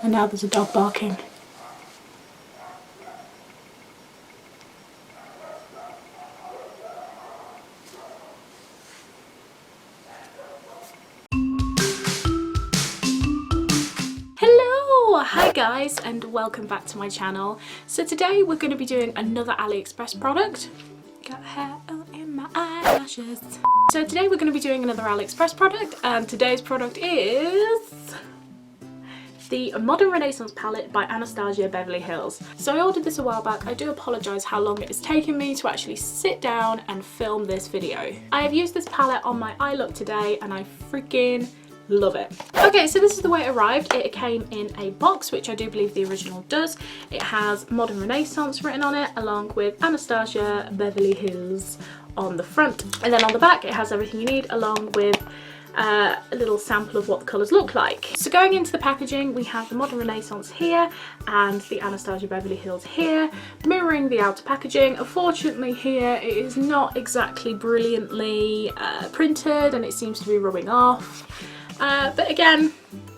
And now there's a dog barking. Hi guys, and welcome back to my channel. So today we're going to be doing another AliExpress product. Got hair in my eyelashes. So today we're going to be doing another AliExpress product, and today's product is the Modern Renaissance palette by Anastasia Beverly Hills. So I ordered this a while back. I do apologise how long it has taken me to actually sit down and film this video. I have used this palette on my eye look today and I freaking love it. Okay, so this is the way it arrived. It came in a box, which I do believe the original does. It has Modern Renaissance written on it, along with Anastasia Beverly Hills on the front. And then on the back it has everything you need, along with a little sample of what the colours look like. So going into the packaging, we have the Modern Renaissance here and the Anastasia Beverly Hills here, mirroring the outer packaging. Unfortunately here it is not exactly brilliantly printed, and it seems to be rubbing off. But again,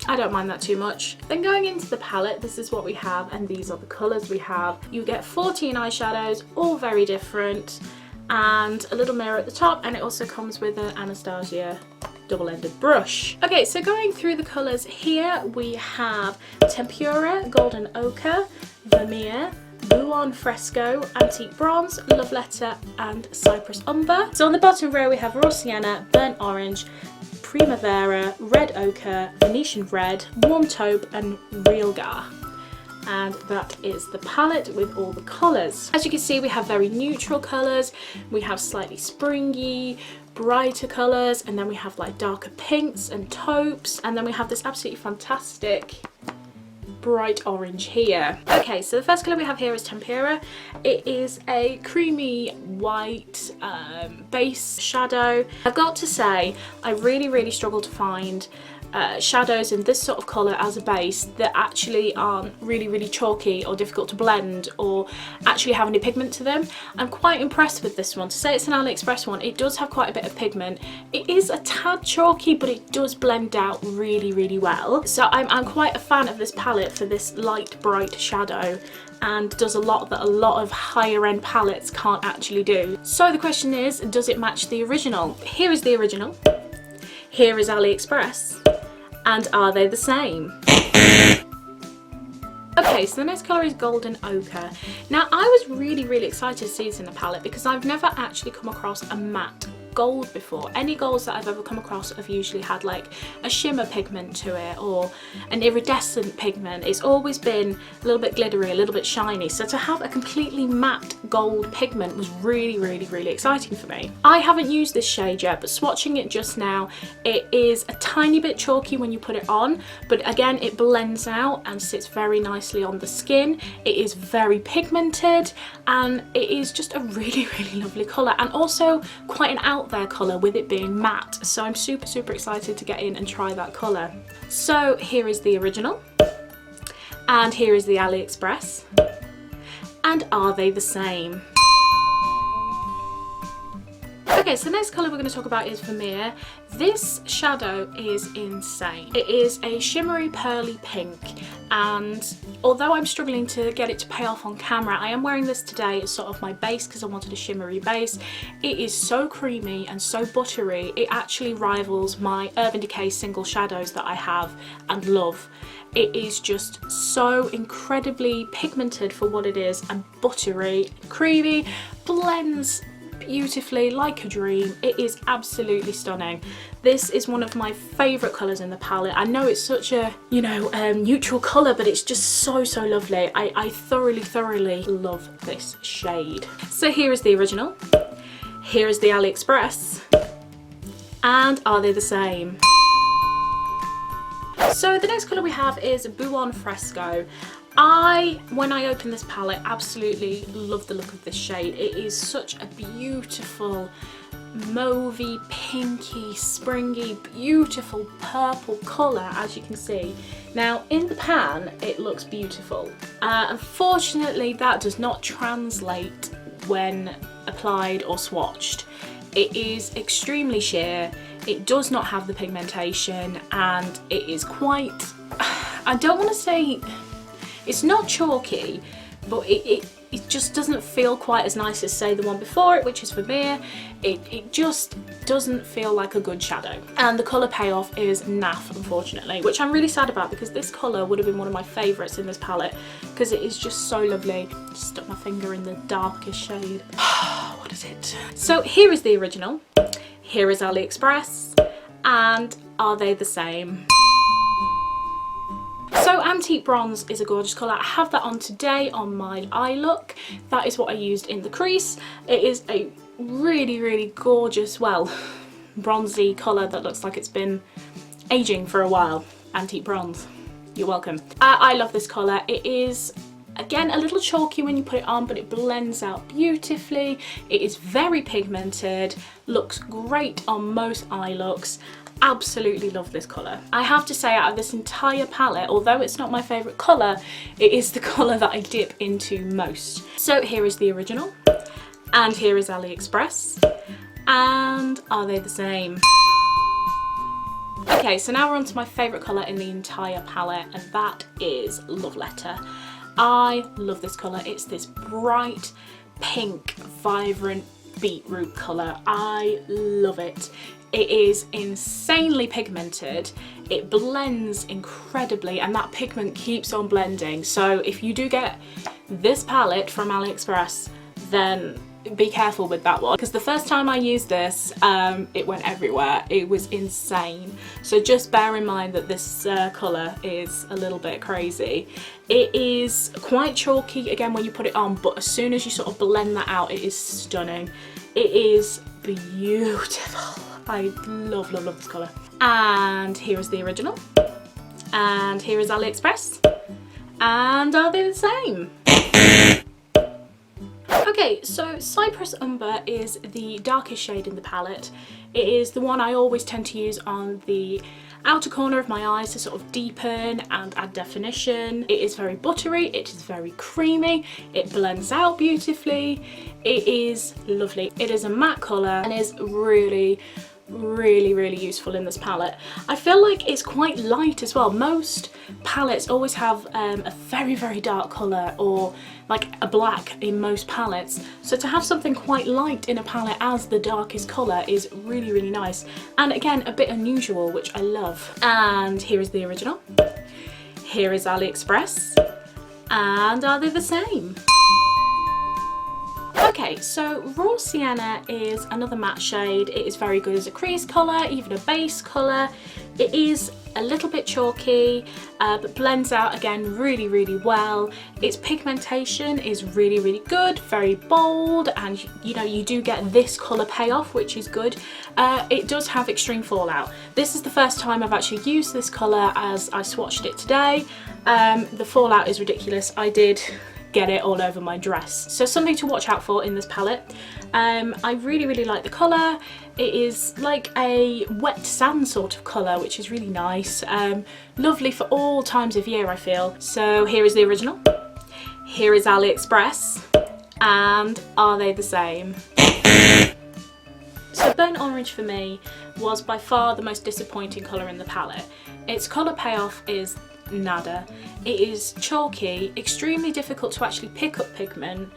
I don't mind that too much. Then going into the palette, this is what we have, and these are the colours we have. You get 14 eyeshadows, all very different, and a little mirror at the top, and it also comes with an Anastasia double-ended brush. Okay, so going through the colours here, we have Tempera, Golden Ochre, Vermeer, Buon Fresco, Antique Bronze, Love Letter, and Cypress Umber. So on the bottom row we have Raw Sienna, Burnt Orange, Primavera, Red Ochre, Venetian Red, Warm Taupe, and Real Gar. And that is the palette with all the colours. As you can see, we have very neutral colours, we have slightly springy, brighter colours, and then we have like darker pinks and taupes, and then we have this absolutely fantastic bright orange here. Okay, so the first colour we have here is Tempera. It is a creamy white base shadow. I've got to say, I really struggle to find shadows in this sort of colour as a base that actually aren't really chalky or difficult to blend or actually have any pigment to them. I'm quite impressed with this one. To say it's an AliExpress one, it does have quite a bit of pigment. It is a tad chalky, but it does blend out really well. So I'm quite a fan of this palette for this light bright shadow, and does a lot that a lot of higher end palettes can't actually do. So the question is, does it match the original? Here is the original. Here is AliExpress. And are they the same? Okay, so the next colour is Golden Ochre. Now I was really excited to see this in the palette because I've never actually come across a matte gold before. Any golds that I've ever come across have usually had like a shimmer pigment to it or an iridescent pigment. It's always been a little bit glittery, a little bit shiny. So to have a completely matte gold pigment was really exciting for me. I haven't used this shade yet, but swatching it just now, it is a tiny bit chalky when you put it on, but again it blends out and sits very nicely on the skin. It is very pigmented, and it is just a really lovely colour, and also quite an out there colour with it being matte. So I'm super excited to get in and try that colour. So here is the original, and here is the AliExpress, and are they the same? Okay, so the next colour we're going to talk about is Vermeer. This shadow is insane. It is a shimmery pearly pink, and although I'm struggling to get it to pay off on camera, I am wearing this today as sort of my base because I wanted a shimmery base. It is so creamy and so buttery, it actually rivals my Urban Decay single shadows that I have and love. It is just so incredibly pigmented for what it is, and buttery, creamy, blends beautifully like a dream. It is absolutely stunning. This is one of my favourite colours in the palette. I know it's such a, you know, neutral colour, but it's just so lovely. I thoroughly love this shade. So here is the original, here is the AliExpress, and are they the same? So the next colour we have is Buon Fresco. When I opened this palette, absolutely love the look of this shade. It is such a beautiful mauvey, pinky, springy, beautiful purple colour, as you can see. Now in the pan it looks beautiful. Unfortunately that does not translate when applied or swatched. It is extremely sheer, it does not have the pigmentation, and it is quite, I don't want to say, it's not chalky, but it just doesn't feel quite as nice as, say, the one before it, which is Vermeer. It just doesn't feel like a good shadow. And the colour payoff is naff, unfortunately, which I'm really sad about, because this colour would have been one of my favourites in this palette, because it is just so lovely. Just stuck my finger in the darkest shade. What is it? So here is the original, here is AliExpress, and are they the same? So Antique Bronze is a gorgeous colour. I have that on today on my eye look. That is what I used in the crease. It is a really, really gorgeous, well, bronzy colour that looks like it's been aging for a while. Antique Bronze, you're welcome. I love this colour. It is, again, a little chalky when you put it on, but it blends out beautifully. It is very pigmented, looks great on most eye looks. Absolutely love this colour. I have to say, out of this entire palette, although it's not my favourite colour, it is the colour that I dip into most. So here is the original, and here is AliExpress, and are they the same? Okay, so now we're on to my favourite colour in the entire palette, and that is Love Letter. I love this colour. It's this bright, pink, vibrant beetroot colour. I love it. It is insanely pigmented. It blends incredibly, and that pigment keeps on blending. So if you do get this palette from AliExpress, then be careful with that one, because the first time I used this, it went everywhere. It was insane. So just bear in mind that this colour is a little bit crazy. It is quite chalky again when you put it on, but as soon as you sort of blend that out, it is stunning. It is beautiful. I love, love, love this colour. And here is the original, and here is AliExpress, and are they the same? Okay, so Cypress Umber is the darkest shade in the palette. It is the one I always tend to use on the outer corner of my eyes to sort of deepen and add definition. It is very buttery, it is very creamy, it blends out beautifully, it is lovely. It is a matte colour and is really, really useful in this palette. I feel like it's quite light as well. Most palettes always have a very dark colour, or like a black in most palettes, so to have something quite light in a palette as the darkest colour is really nice, and again a bit unusual, which I love. And here is the original, here is AliExpress, and are they the same? Okay, so Raw Sienna is another matte shade. It is very good as a crease colour, even a base colour. It is a little bit chalky, but blends out again really well. Its pigmentation is really good, very bold, and you know, you do get this colour payoff, which is good. It does have extreme fallout. This is the first time I've actually used this colour, as I swatched it today. The fallout is ridiculous. I did get it all over my dress. So something to watch out for in this palette. I really like the colour. It is like a wet sand sort of colour, which is really nice. Lovely for all times of year, I feel. So here is the original, here is AliExpress, and are they the same? So Burnt Orange for me was by far the most disappointing colour in the palette. Its colour payoff is nada. It is chalky, extremely difficult to actually pick up pigment,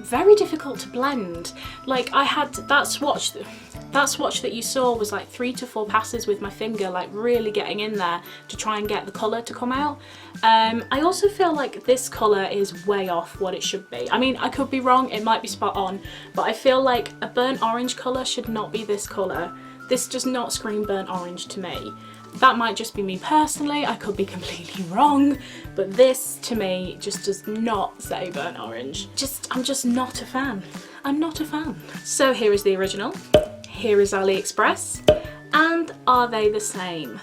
very difficult to blend. Like, I had that swatch that you saw was like 3 to 4 passes with my finger, like really getting in there to try and get the colour to come out. I also feel like this colour is way off what it should be. I mean, I could be wrong, it might be spot on, but I feel like a burnt orange colour should not be this colour. This does not scream burnt orange to me. That might just be me personally, I could be completely wrong, but this to me just does not say burnt orange. I'm just not a fan. I'm not a fan. So here is the original, here is AliExpress, and are they the same?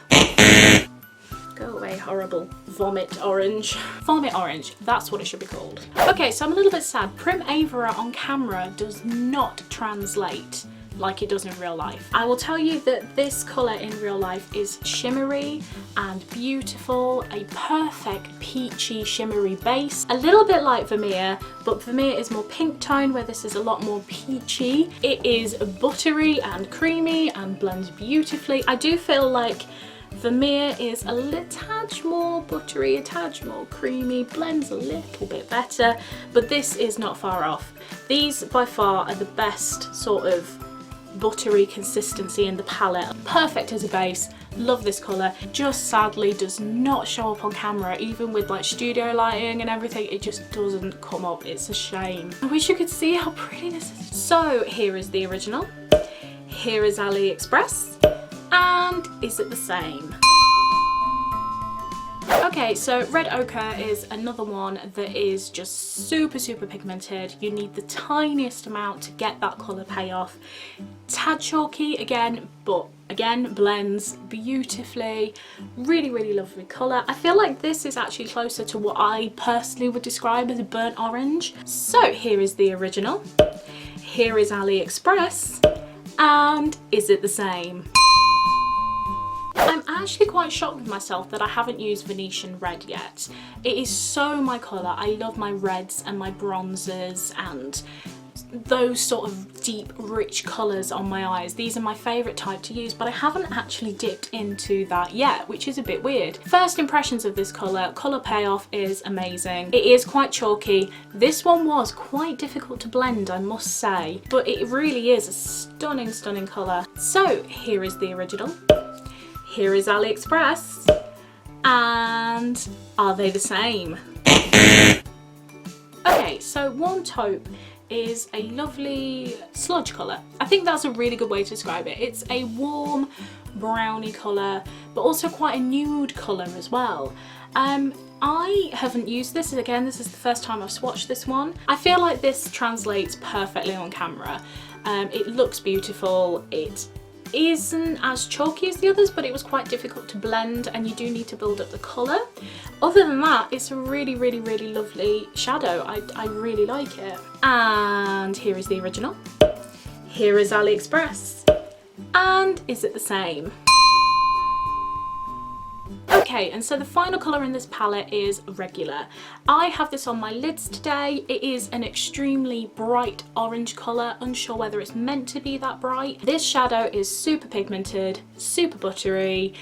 Go away, horrible vomit orange. Vomit orange, that's what it should be called. Okay, so I'm a little bit sad. Prim Avera on camera does not translate like it does in real life. I will tell you that this colour in real life is shimmery and beautiful, a perfect peachy shimmery base, a little bit like Vermeer, but Vermeer is more pink tone where this is a lot more peachy. It is buttery and creamy and blends beautifully. I do feel like Vermeer is a little touch more buttery, a touch more creamy, blends a little bit better, but this is not far off. These by far are the best sort of buttery consistency in the palette. Perfect as a base. Love this colour. Just sadly does not show up on camera, even with like studio lighting and everything. It just doesn't come up. It's a shame. I wish you could see how pretty this is. So here is the original. Here is AliExpress. And is it the same? Okay, so red ochre is another one that is just super pigmented. You need the tiniest amount to get that colour payoff. Tad chalky again, but again blends beautifully. Really lovely colour. I feel like this is actually closer to what I personally would describe as a burnt orange. So here is the original. Here is AliExpress. And is it the same? I'm actually quite shocked with myself that I haven't used Venetian red yet. It is so my colour. I love my reds and my bronzes and those sort of deep rich colours on my eyes. These are my favourite type to use, but I haven't actually dipped into that yet, which is a bit weird. First impressions of this colour payoff is amazing. It is quite chalky. This one was quite difficult to blend, I must say, but it really is a stunning colour. So here is the original. Here is AliExpress, and are they the same? Okay, so warm taupe is a lovely sludge colour. I think that's a really good way to describe it. It's a warm browny colour, but also quite a nude colour as well. I haven't used this, again, this is the first time I've swatched this one. I feel like this translates perfectly on camera. It looks beautiful. It isn't as chalky as the others, but it was quite difficult to blend and you do need to build up the colour. Other than that, it's a really lovely shadow. I really like it. And here is the original. Here is AliExpress. And is it the same? Okay, and so the final colour in this palette is regular. I have this on my lids today. It is an extremely bright orange colour, unsure whether it's meant to be that bright. This shadow is super pigmented, super buttery,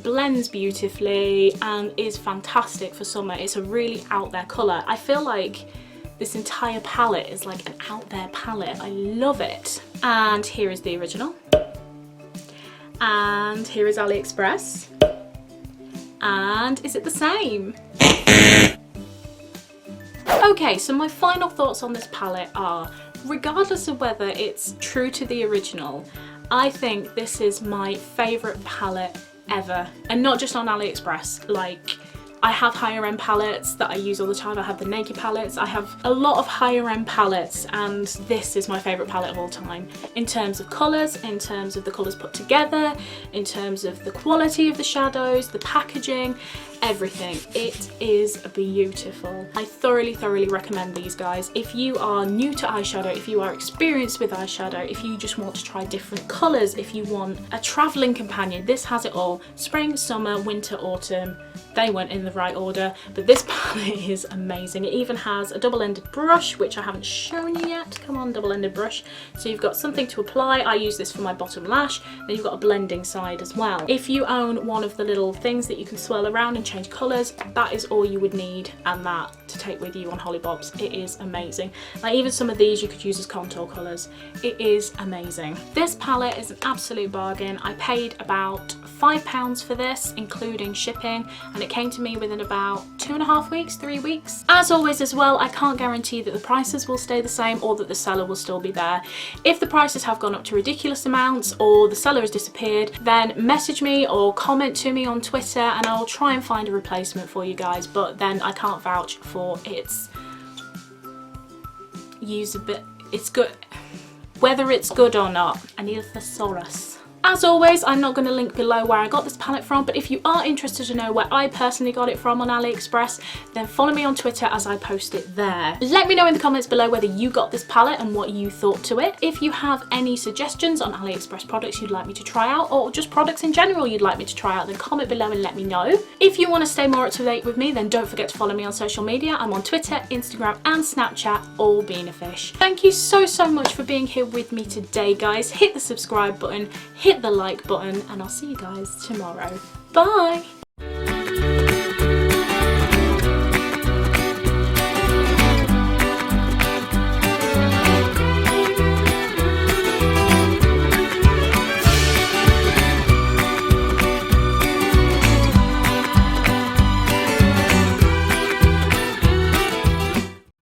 blends beautifully and is fantastic for summer. It's a really out there colour. I feel like this entire palette is like an out there palette. I love it. And here is the original. And here is AliExpress. And is it the same? Okay, so my final thoughts on this palette are, regardless of whether it's true to the original, I think this is my favourite palette ever. And not just on AliExpress, like I have higher end palettes that I use all the time. I have the Naked palettes. I have a lot of higher end palettes and this is my favourite palette of all time. In terms of colours, in terms of the colours put together, in terms of the quality of the shadows, the packaging, everything. It is beautiful. I thoroughly recommend these, guys. If you are new to eyeshadow, if you are experienced with eyeshadow, if you just want to try different colours, if you want a travelling companion, this has it all. Spring, summer, winter, autumn. They went in the right order, but this palette is amazing. It even has a double-ended brush, which I haven't shown you yet. Come on, double-ended brush. So you've got something to apply. I use this for my bottom lash. Then you've got a blending side as well. If you own one of the little things that you can swirl around and change colours, that is all you would need, and that to take with you on Hollybobs. It is amazing. Like even some of these you could use as contour colours. It is amazing. This palette is an absolute bargain. I paid about £5 for this, including shipping, and it came to me within about 2.5 weeks, 3 weeks. As always as well, I can't guarantee that the prices will stay the same or that the seller will still be there. If the prices have gone up to ridiculous amounts or the seller has disappeared, then message me or comment to me on Twitter and I'll try and find a replacement for you guys, but then I can't vouch for its it's good, whether it's good or not. I need a thesaurus. As always, I'm not going to link below where I got this palette from, but if you are interested to know where I personally got it from on AliExpress, then follow me on Twitter as I post it there. Let me know in the comments below whether you got this palette and what you thought to it. If you have any suggestions on AliExpress products you'd like me to try out, or just products in general you'd like me to try out, then comment below and let me know. If you want to stay more up to date with me, then don't forget to follow me on social media. I'm on Twitter, Instagram and Snapchat, all Beenafish. Thank you so much for being here with me today, guys. Hit the subscribe button, hit hit the like button, and I'll see you guys tomorrow. Bye!